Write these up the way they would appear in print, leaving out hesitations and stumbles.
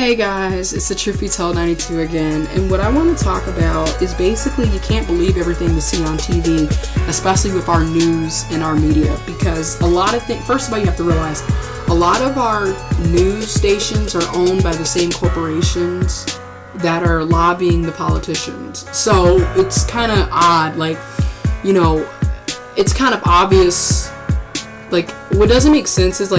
Hey guys, it's the Truth Tell 92 again, and what I want to talk about is basically you can't believe everything you see on TV, especially with our news and our media, because a lot of things, first of all, you have to realize a lot of our news stations are owned by the same corporations that are lobbying the politicians. So it's kind of odd, it's kind of obvious. What doesn't make sense is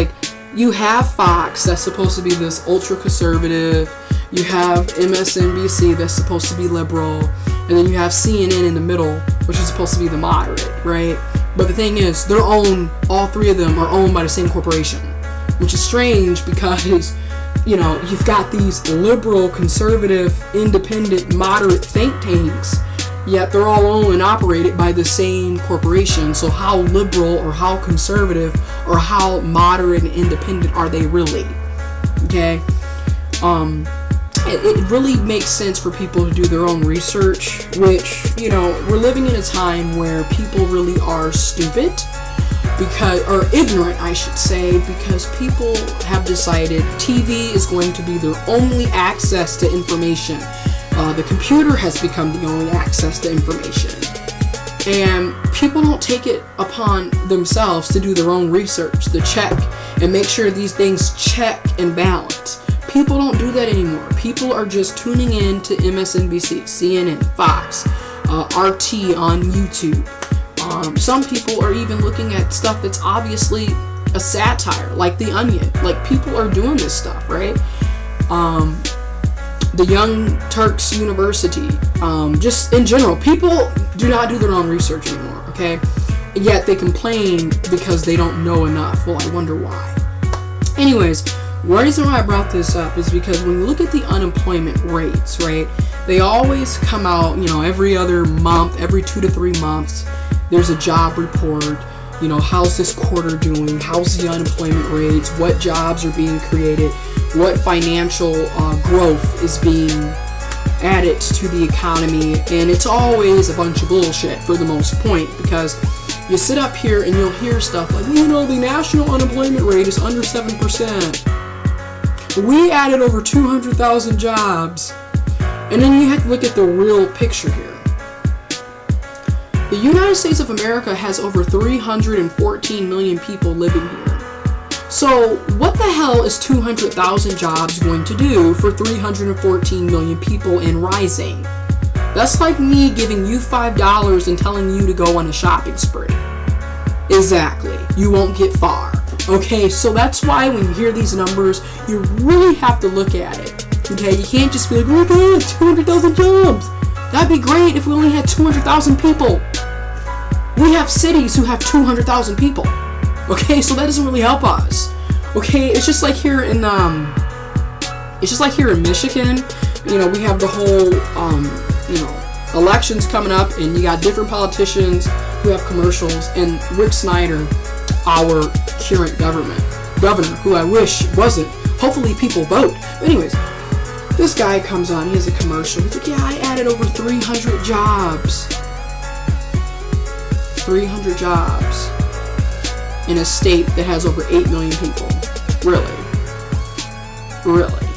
you have Fox that's supposed to be this ultra conservative, you have MSNBC that's supposed to be liberal, and then you have CNN in the middle, which is supposed to be the moderate, right? But the thing is, all three of them are owned by the same corporation, which is strange because, you've got these liberal, conservative, independent, moderate think tanks, yet they're all owned and operated by the same corporation. So how liberal or how conservative or how moderate and independent are they really? Okay? It really makes sense for people to do their own research, which, we're living in a time where people really are stupid, or ignorant, I should say, because people have decided TV is going to be their only access to information. The computer has become the only access to information. And people don't take it upon themselves to do their own research, to check and make sure these things check and balance. People don't do that anymore. People are just tuning in to MSNBC, CNN, Fox, RT on YouTube. Some people are even looking at stuff that's obviously a satire, like The Onion. People are doing this stuff, right? The Young Turks University, just in general, people do not do their own research anymore, okay? Yet they complain because they don't know enough. Well, I wonder why. Anyways, the reason why I brought this up is because when you look at the unemployment rates, right, they always come out, every other month, every 2 to 3 months, there's a job report. How's this quarter doing? How's the unemployment rates? What jobs are being created? What financial growth is being added to the economy? And it's always a bunch of bullshit for the most point, because you sit up here and you'll hear stuff like, the national unemployment rate is under 7%. We added over 200,000 jobs. And then you have to look at the real picture here. The United States of America has over 314 million people living here. So what the hell is 200,000 jobs going to do for 314 million people and rising? That's like me giving you $5 and telling you to go on a shopping spree. Exactly. You won't get far. Okay, so that's why when you hear these numbers, you really have to look at it. Okay, you can't just be like, oh my god, 200,000 jobs. That'd be great if we only had 200,000 people. We have cities who have 200,000 people. Okay, so that doesn't really help us. Okay, it's just like here in Michigan. We have the whole elections coming up, and you got different politicians who have commercials, and Rick Snyder, our current governor, who I wish wasn't. Hopefully people vote. But anyways, this guy comes on, he has a commercial. He's like, yeah, I added over 300 jobs. 300 jobs in a state that has over 8 million people. Really.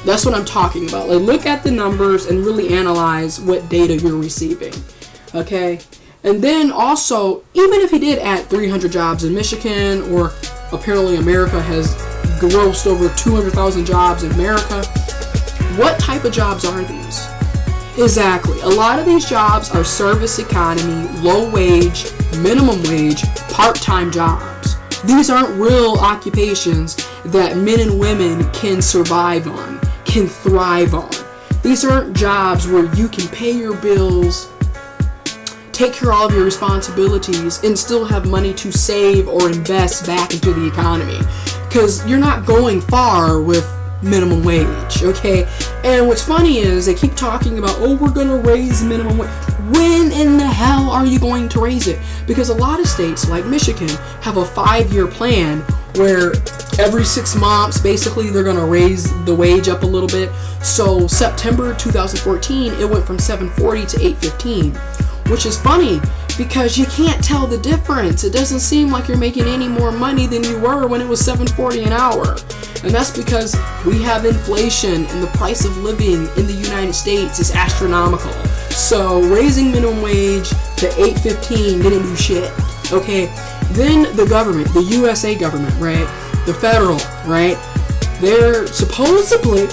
That's what I'm talking about. Look at the numbers and really analyze what data you're receiving. Okay? And then also, even if he did add 300 jobs in Michigan, or apparently America has grossed over 200,000 jobs in America, what type of jobs are these? Exactly. A lot of these jobs are service economy, low wage, minimum wage, part-time jobs. These aren't real occupations that men and women can survive on, can thrive on. These aren't jobs where you can pay your bills, take care of all of your responsibilities, and still have money to save or invest back into the economy. Because you're not going far with minimum wage, okay? And what's funny is they keep talking about, we're gonna raise minimum wage. When in the hell are you going to raise it? Because a lot of states, like Michigan, have a 5-year plan where every 6 months, basically, they're gonna raise the wage up a little bit. So September 2014, it went from $7.40 to $8.15, which is funny because you can't tell the difference. It doesn't seem like you're making any more money than you were when it was $7.40 an hour. And that's because we have inflation and the price of living in the United States is astronomical. So raising minimum wage to $8.15 didn't do shit. Okay, then the government, the USA government, right? The federal, right? They're supposedly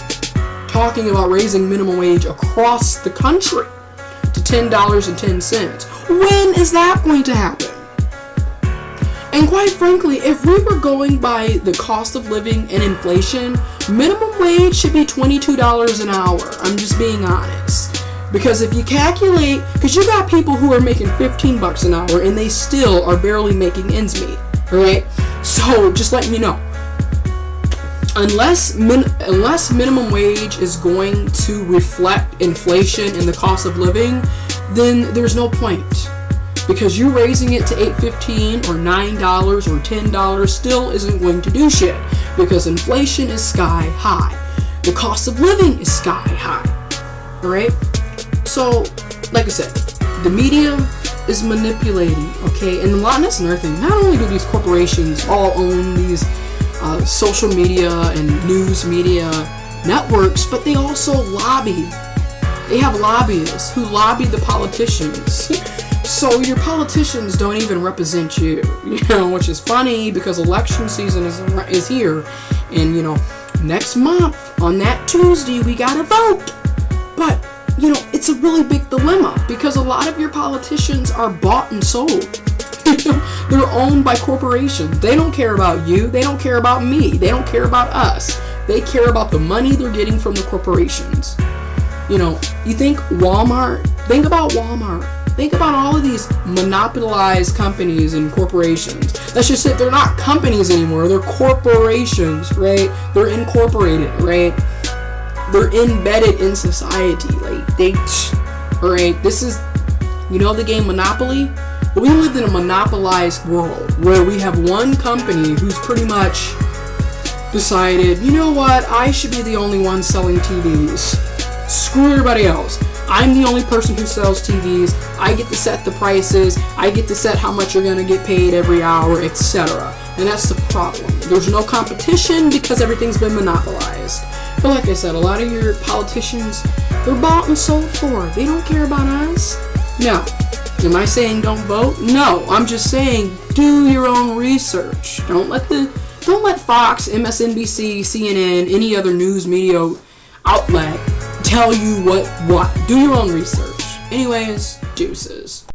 talking about raising minimum wage across the country to $10.10. When is that going to happen? And quite frankly, if we were going by the cost of living and inflation, minimum wage should be $22 an hour. I'm just being honest. Because if you calculate, because you got people who are making $15 an hour and they still are barely making ends meet, alright? So just let me know. Unless minimum wage is going to reflect inflation and the cost of living, then there's no point. Because you raising it to $8.15 or $9 or $10 still isn't going to do shit. Because inflation is sky high. The cost of living is sky high. Alright? So, like I said, the media is manipulating, okay? And that's another thing. Not only do these corporations all own these social media and news media networks, but they also lobby. They have lobbyists who lobby the politicians. So your politicians don't even represent you, which is funny because election season is here. And, next month on that Tuesday, we gotta vote. But, it's a really big dilemma because a lot of your politicians are bought and sold. They're owned by corporations. They don't care about you. They don't care about me. They don't care about us. They care about the money they're getting from the corporations. You think Walmart? Think about Walmart. Think about all of these monopolized companies and corporations. That's just it. They're not companies anymore. They're corporations, right? They're incorporated, right? They're embedded in society. Alright, this is, the game Monopoly? We live in a monopolized world where we have one company who's pretty much decided, you know what, I should be the only one selling TVs. Screw everybody else. I'm the only person who sells TVs. I get to set the prices. I get to set how much you're going to get paid every hour, etc. And that's the problem. There's no competition because everything's been monopolized. But like I said, a lot of your politicians, they're bought and sold for. They don't care about us. Now, am I saying don't vote? No, I'm just saying do your own research. Don't let Fox, MSNBC, CNN, any other news media outlet tell you what. Do your own research. Anyways, deuces.